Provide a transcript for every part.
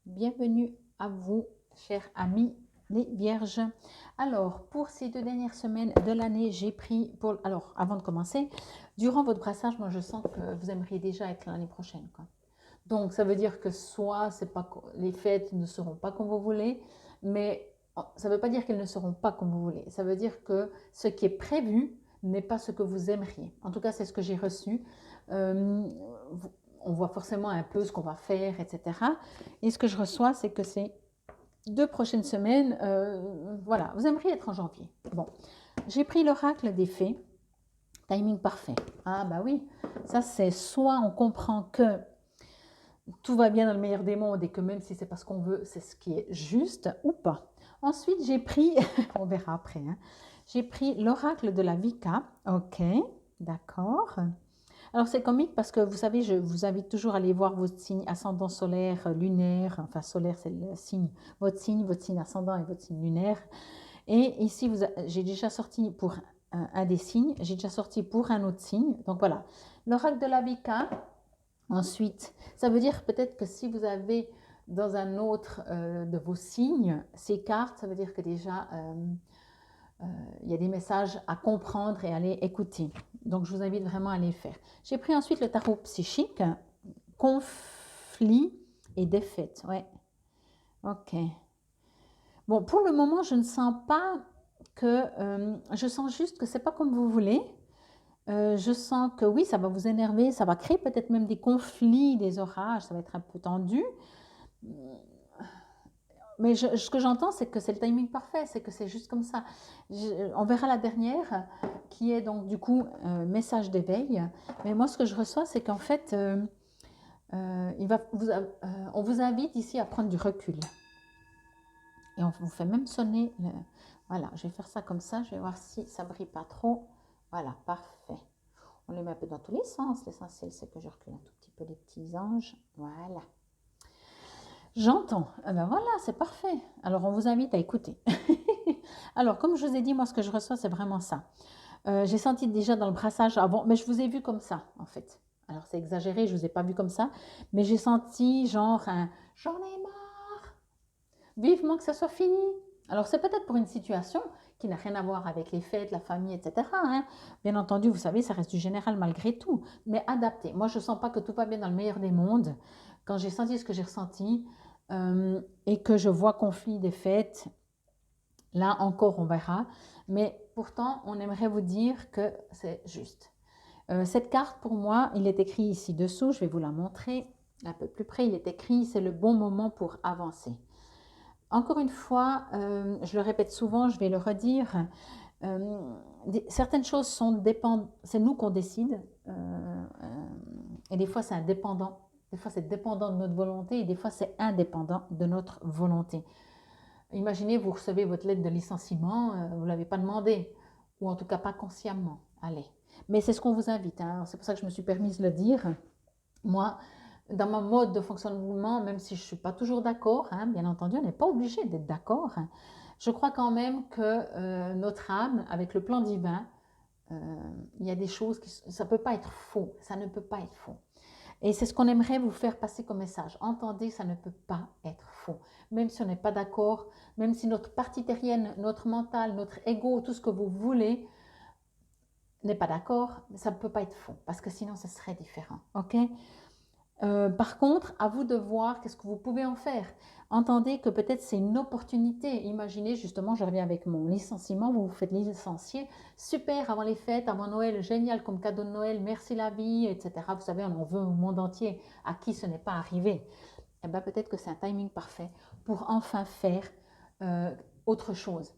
Bienvenue à vous, chers amis les Vierges. Alors, pour ces 2 dernières semaines de l'année, j'ai pris pour... Alors, avant de commencer, durant votre brassage, moi, je sens que vous aimeriez déjà être l'année prochaine, quoi. Donc, ça veut dire que soit c'est pas, les fêtes ne seront pas comme vous voulez, mais ça ne veut pas dire qu'elles ne seront pas comme vous voulez. Ça veut dire que ce qui est prévu n'est pas ce que vous aimeriez. En tout cas, c'est ce que j'ai reçu. Euh, on voit forcément un peu ce qu'on va faire, etc. Et ce que je reçois, c'est que ces 2 prochaines semaines, voilà, vous aimeriez être en janvier. Bon, j'ai pris l'oracle des fées, timing parfait. Ah bah oui, ça c'est soit on comprend que tout va bien dans le meilleur des mondes et que même si c'est pas ce qu'on veut, c'est ce qui est juste ou pas. Ensuite, j'ai pris, on verra après, hein, j'ai pris l'oracle de la Vika. Ok, d'accord. Alors c'est comique parce que vous savez, je vous invite toujours à aller voir vos signes ascendant solaire, lunaire, enfin solaire c'est le signe, votre signe ascendant et votre signe lunaire. Et ici, j'ai déjà sorti pour un des signes, j'ai déjà sorti pour un autre signe. Donc voilà, l'oracle de la Vika. Ensuite, ça veut dire peut-être que si vous avez dans un autre de vos signes ces cartes, ça veut dire que déjà il y a des messages à comprendre et à aller écouter. Donc je vous invite vraiment à les faire. J'ai pris ensuite le tarot psychique, conflit et défaite. Ouais, ok. Bon, pour le moment, je ne sens pas que... je sens juste que c'est pas comme vous voulez. Je sens que oui, ça va vous énerver, ça va créer peut-être même des conflits, des orages, ça va être un peu tendu. Mais ce que j'entends, c'est que c'est le timing parfait, c'est que c'est juste comme ça. On verra la dernière, qui est donc du coup message d'éveil. Mais moi, ce que je reçois, c'est qu'en fait, on vous invite ici à prendre du recul. Et on vous fait même sonner. Voilà, je vais faire ça comme ça, je vais voir si ça brille pas trop. Voilà, parfait. On les met un peu dans tous les sens. L'essentiel, c'est que je recule un tout petit peu les petits anges. Voilà. J'entends. Eh ben voilà, c'est parfait. Alors, on vous invite à écouter. Alors, comme je vous ai dit, moi, ce que je reçois, c'est vraiment ça. J'ai senti déjà dans le brassage avant, mais je vous ai vu comme ça, en fait. Alors, c'est exagéré, je ne vous ai pas vu comme ça, mais j'ai senti genre un j'en ai marre, vivement que ça soit fini. Alors, c'est peut-être pour une situation qui n'a rien à voir avec les fêtes, la famille, etc. Hein. Bien entendu, vous savez, ça reste du général malgré tout, mais adapté. Moi, je ne sens pas que tout va bien dans le meilleur des mondes. Quand j'ai senti ce que j'ai ressenti et que je vois conflit des fêtes, là encore, on verra. Mais pourtant, on aimerait vous dire que c'est juste. Cette carte, pour moi, il est écrit ici dessous, je vais vous la montrer un peu plus près, il est écrit, c'est le bon moment pour avancer. Encore une fois, je le répète souvent, je vais le redire, certaines choses sont dépendantes, c'est nous qu'on décide, et des fois c'est indépendant. Des fois c'est dépendant de notre volonté et des fois c'est indépendant de notre volonté. Imaginez, vous recevez votre lettre de licenciement, vous ne l'avez pas demandé, ou en tout cas pas consciemment. Allez. Mais c'est ce qu'on vous invite, hein. C'est pour ça que je me suis permise de le dire. Moi, dans mon mode de fonctionnement, même si je ne suis pas toujours d'accord, hein, bien entendu, on n'est pas obligé d'être d'accord, hein, je crois quand même que notre âme, avec le plan divin, il y a des choses qui... Ça ne peut pas être faux, ça ne peut pas être faux. Et c'est ce qu'on aimerait vous faire passer comme message. Entendez, ça ne peut pas être faux. Même si on n'est pas d'accord, même si notre partie terrienne, notre mental, notre ego, tout ce que vous voulez n'est pas d'accord, ça ne peut pas être faux. Parce que sinon, ce serait différent. Ok? Par contre, à vous de voir qu'est-ce que vous pouvez en faire. Entendez que peut-être c'est une opportunité. Imaginez justement, je reviens avec mon licenciement, vous vous faites licencier, super, avant les fêtes, avant Noël, génial comme cadeau de Noël, merci la vie, etc. Vous savez, on en veut au monde entier, à qui ce n'est pas arrivé. Eh bien, peut-être que c'est un timing parfait pour enfin faire euh, autre chose.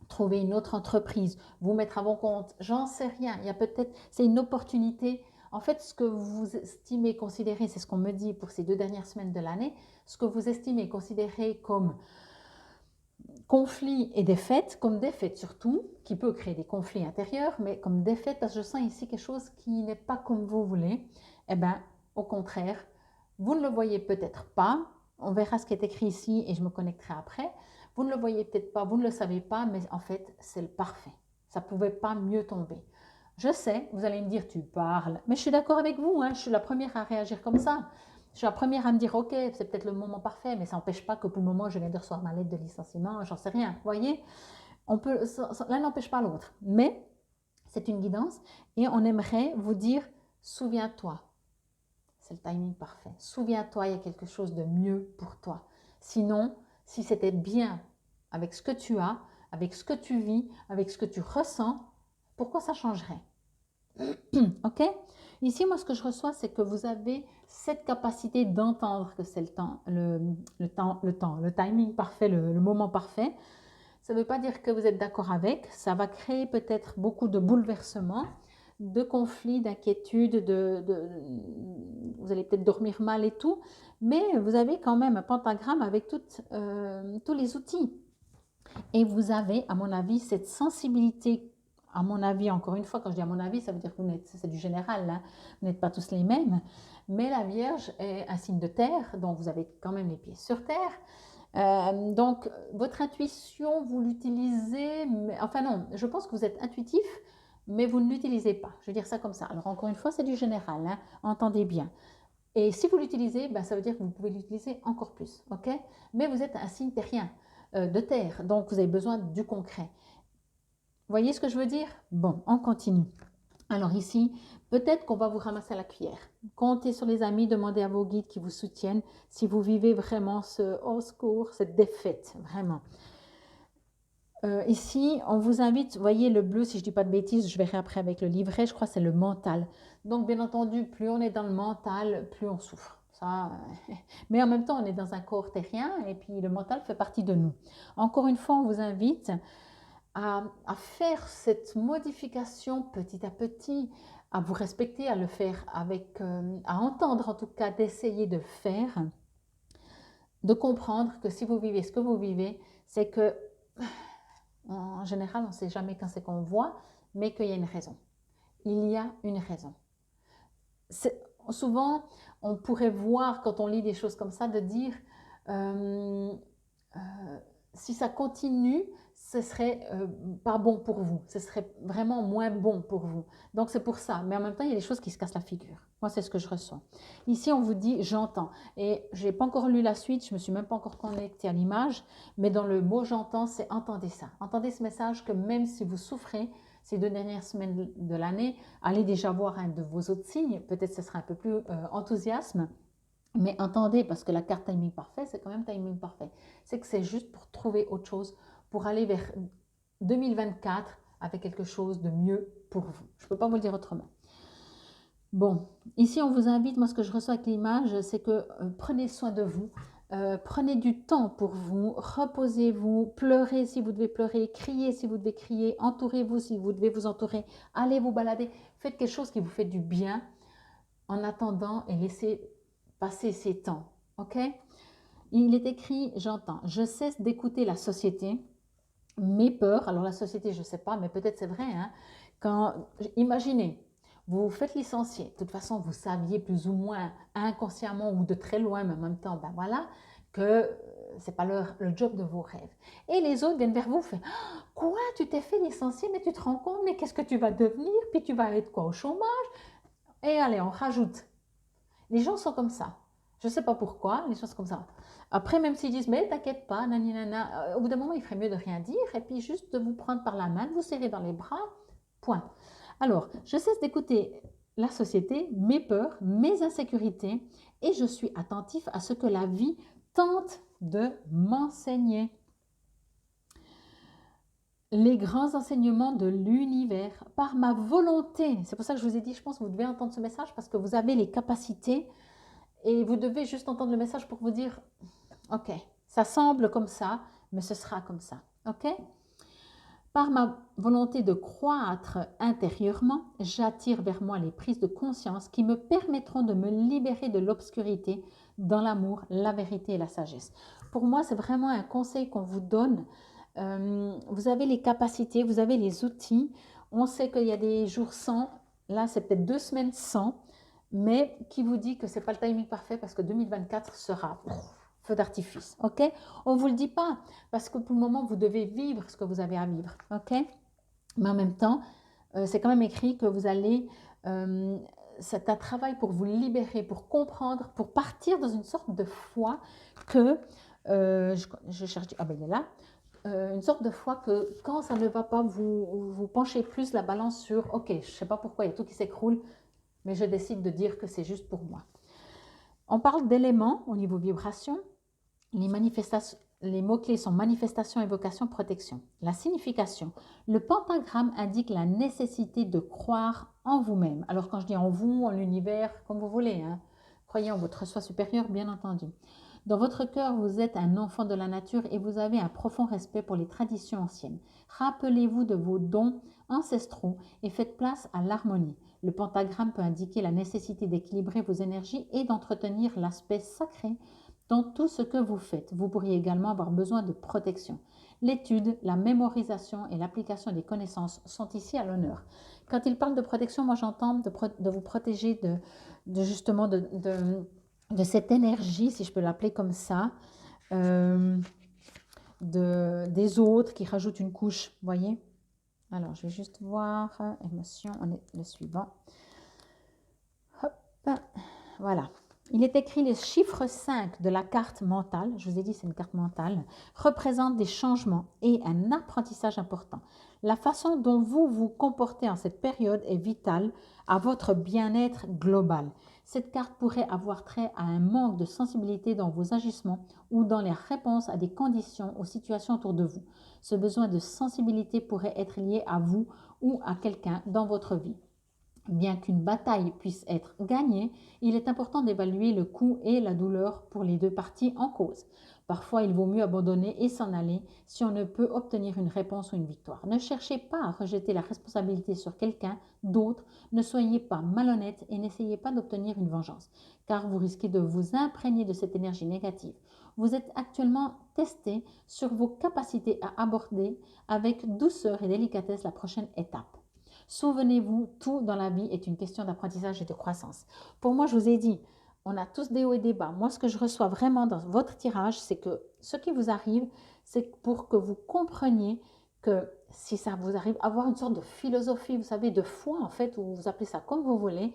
Trouver une autre entreprise, vous mettre à bon compte, j'en sais rien. Il y a peut-être, c'est une opportunité. En fait, ce que vous estimez, considérez, c'est ce qu'on me dit pour ces 2 dernières semaines de l'année, ce que vous estimez, considérez comme conflit et défaite, comme défaite surtout, qui peut créer des conflits intérieurs, mais comme défaite, parce que je sens ici quelque chose qui n'est pas comme vous voulez, eh bien, au contraire, vous ne le voyez peut-être pas, on verra ce qui est écrit ici et je me connecterai après, vous ne le voyez peut-être pas, vous ne le savez pas, mais en fait, c'est le parfait. Ça ne pouvait pas mieux tomber. Je sais, vous allez me dire, tu parles, mais je suis d'accord avec vous, hein, je suis la première à réagir comme ça. Je suis la première à me dire, ok, c'est peut-être le moment parfait, mais ça n'empêche pas que pour le moment, je viens de recevoir ma lettre de licenciement, j'en sais rien. Vous voyez, l'un n'empêche pas l'autre. Mais c'est une guidance et on aimerait vous dire, souviens-toi, c'est le timing parfait. Souviens-toi, il y a quelque chose de mieux pour toi. Sinon, si c'était bien avec ce que tu as, avec ce que tu vis, avec ce que tu ressens, pourquoi ça changerait? Ok? Ici, moi, ce que je reçois, c'est que vous avez cette capacité d'entendre que c'est le timing parfait, le moment parfait. Ça ne veut pas dire que vous êtes d'accord avec. Ça va créer peut-être beaucoup de bouleversements, de conflits, d'inquiétudes, vous allez peut-être dormir mal et tout. Mais vous avez quand même un pentagramme avec tous les outils. Et vous avez, à mon avis, cette sensibilité, à mon avis, encore une fois, quand je dis à mon avis, ça veut dire que c'est du général, hein, vous n'êtes pas tous les mêmes, mais la Vierge est un signe de terre, donc vous avez quand même les pieds sur terre. Donc, votre intuition, vous l'utilisez, enfin non, je pense que vous êtes intuitif, mais vous ne l'utilisez pas. Je veux dire ça comme ça. Alors, encore une fois, c'est du général, hein, entendez bien. Et si vous l'utilisez, ben, ça veut dire que vous pouvez l'utiliser encore plus, ok? Mais vous êtes un signe terrien, de terre, donc vous avez besoin du concret. Vous voyez ce que je veux dire? Bon, on continue. Alors ici, peut-être qu'on va vous ramasser à la cuillère. Comptez sur les amis, demandez à vos guides qui vous soutiennent si vous vivez vraiment ce au secours, cette défaite, vraiment. Ici, on vous invite, voyez le bleu, si je ne dis pas de bêtises, je verrai après avec le livret, je crois que c'est le mental. Donc, bien entendu, plus on est dans le mental, plus on souffre. Ça, mais en même temps, on est dans un corps terrien et puis le mental fait partie de nous. Encore une fois, on vous invite à faire cette modification petit à petit, à vous respecter, à le faire avec, à entendre en tout cas, d'essayer de faire, de comprendre que si vous vivez ce que vous vivez, c'est que en général, on ne sait jamais quand c'est qu'on voit, mais qu'il y a une raison. Il y a une raison. Souvent, on pourrait voir, quand on lit des choses comme ça, de dire euh, euh, si ça continue, ce serait pas bon pour vous. Ce serait vraiment moins bon pour vous. Donc, c'est pour ça. Mais en même temps, il y a des choses qui se cassent la figure. Moi, c'est ce que je ressens. Ici, on vous dit « j'entends ». Et je n'ai pas encore lu la suite, je ne me suis même pas encore connectée à l'image. Mais dans le mot « j'entends », c'est « entendez ça ». Entendez ce message que même si vous souffrez ces 2 dernières semaines de l'année, allez déjà voir un de vos autres signes. Peut-être que ce sera un peu plus enthousiasme. Mais entendez, parce que la carte timing parfait, c'est quand même timing parfait. C'est que c'est juste pour trouver autre chose, pour aller vers 2024 avec quelque chose de mieux pour vous. Je ne peux pas vous le dire autrement. Bon, ici on vous invite, moi ce que je reçois avec l'image, c'est que prenez soin de vous, prenez du temps pour vous, reposez-vous, pleurez si vous devez pleurer, criez si vous devez crier, entourez-vous si vous devez vous entourer, allez vous balader, faites quelque chose qui vous fait du bien en attendant et laissez passer ces temps, ok? Il est écrit, j'entends, je cesse d'écouter la société, mes peurs, alors la société je ne sais pas, mais peut-être c'est vrai, hein, imaginez, vous vous faites licencier, de toute façon vous saviez plus ou moins inconsciemment ou de très loin, mais en même temps, ben voilà, que ce n'est pas le job de vos rêves. Et les autres viennent vers vous, font « Quoi, tu t'es fait licencier, mais tu te rends compte, mais qu'est-ce que tu vas devenir? Puis tu vas être quoi au chômage? » Et allez, on rajoute. Les gens sont comme ça. Je ne sais pas pourquoi, les gens sont comme ça. Après, même s'ils disent, mais t'inquiète pas, au bout d'un moment, il ferait mieux de rien dire et puis juste de vous prendre par la main, de vous serrer dans les bras, point. Alors, je cesse d'écouter la société, mes peurs, mes insécurités et je suis attentif à ce que la vie tente de m'enseigner. Les grands enseignements de l'univers par ma volonté. C'est pour ça que je vous ai dit, je pense que vous devez entendre ce message parce que vous avez les capacités et vous devez juste entendre le message pour vous dire, ok, ça semble comme ça, mais ce sera comme ça, ok? Par ma volonté de croître intérieurement, j'attire vers moi les prises de conscience qui me permettront de me libérer de l'obscurité dans l'amour, la vérité et la sagesse. Pour moi, c'est vraiment un conseil qu'on vous donne. Vous avez les capacités, vous avez les outils. On sait qu'il y a des jours sans, là c'est peut-être 2 semaines sans, mais qui vous dit que ce n'est pas le timing parfait parce que 2024 sera feu d'artifice, ok? On ne vous le dit pas parce que pour le moment, vous devez vivre ce que vous avez à vivre, ok? Mais en même temps, c'est quand même écrit que vous allez c'est un travail pour vous libérer, pour comprendre, pour partir dans une sorte de foi que, je cherche, ah ben il est là, une sorte de foi que quand ça ne va pas, vous penchez plus la balance sur, ok, je ne sais pas pourquoi il y a tout qui s'écroule, mais je décide de dire que c'est juste pour moi. On parle d'éléments au niveau vibration. Les mots-clés sont manifestation, évocation, protection. La signification. Le pentagramme indique la nécessité de croire en vous-même. Alors quand je dis en vous, en l'univers, comme vous voulez, hein, croyez en votre soi supérieur, bien entendu. Dans votre cœur, vous êtes un enfant de la nature et vous avez un profond respect pour les traditions anciennes. Rappelez-vous de vos dons ancestraux et faites place à l'harmonie. Le pentagramme peut indiquer la nécessité d'équilibrer vos énergies et d'entretenir l'aspect sacré dans tout ce que vous faites. Vous pourriez également avoir besoin de protection. L'étude, la mémorisation et l'application des connaissances sont ici à l'honneur. Quand il parle de protection, moi j'entends de vous protéger justement de cette énergie, si je peux l'appeler comme ça, des autres qui rajoutent une couche, vous voyez. Alors, je vais juste voir, émotion, on est le suivant. Hop, voilà. Il est écrit les chiffres 5 de la carte mentale, je vous ai dit c'est une carte mentale, représentent des changements et un apprentissage important. La façon dont vous vous comportez en cette période est vitale à votre bien-être global. Cette carte pourrait avoir trait à un manque de sensibilité dans vos agissements ou dans les réponses à des conditions ou situations autour de vous. Ce besoin de sensibilité pourrait être lié à vous ou à quelqu'un dans votre vie. Bien qu'une bataille puisse être gagnée, il est important d'évaluer le coût et la douleur pour les deux parties en cause. Parfois, il vaut mieux abandonner et s'en aller si on ne peut obtenir une réponse ou une victoire. Ne cherchez pas à rejeter la responsabilité sur quelqu'un d'autre, ne soyez pas malhonnête et n'essayez pas d'obtenir une vengeance, car vous risquez de vous imprégner de cette énergie négative. Vous êtes actuellement testé sur vos capacités à aborder avec douceur et délicatesse la prochaine étape. Souvenez-vous, tout dans la vie est une question d'apprentissage et de croissance. Pour moi, je vous ai dit, on a tous des hauts et des bas. Moi, ce que je reçois vraiment dans votre tirage, c'est que ce qui vous arrive, c'est pour que vous compreniez que si ça vous arrive, avoir une sorte de philosophie, vous savez, de foi en fait, ou vous appelez ça comme vous voulez,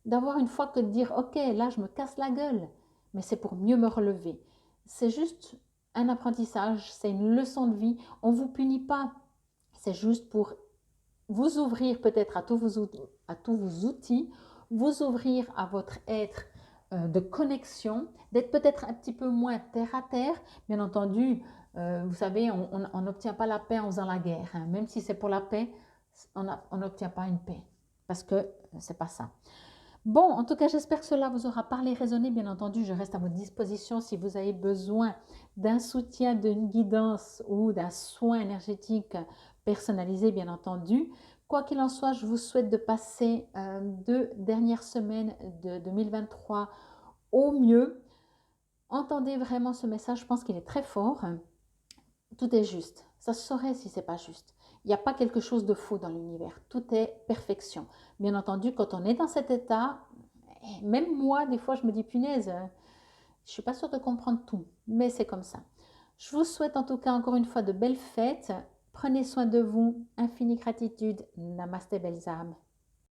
d'avoir une foi que de dire, ok, là, je me casse la gueule, mais c'est pour mieux me relever. C'est juste un apprentissage, c'est une leçon de vie. On ne vous punit pas, c'est juste pour vous ouvrir peut-être à tous vos outils, vous ouvrir à votre être de connexion, d'être peut-être un petit peu moins terre à terre. Bien entendu, vous savez, on n'obtient pas la paix en faisant la guerre. Hein. Même si c'est pour la paix, on n'obtient pas une paix. Parce que c'est pas ça. Bon, en tout cas, j'espère que cela vous aura parlé, résonné. Bien entendu, je reste à votre disposition si vous avez besoin d'un soutien, d'une guidance ou d'un soin énergétique personnalisé, bien entendu. Quoi qu'il en soit, je vous souhaite de passer 2 dernières semaines de 2023 au mieux. Entendez vraiment ce message, je pense qu'il est très fort. Tout est juste. Ça se saurait si c'est pas juste. Il n'y a pas quelque chose de faux dans l'univers. Tout est perfection. Bien entendu, quand on est dans cet état, même moi, des fois, je me dis, punaise, je ne suis pas sûre de comprendre tout. Mais c'est comme ça. Je vous souhaite en tout cas encore une fois de belles fêtes. Prenez soin de vous. Infinie gratitude. Namasté, belles âmes.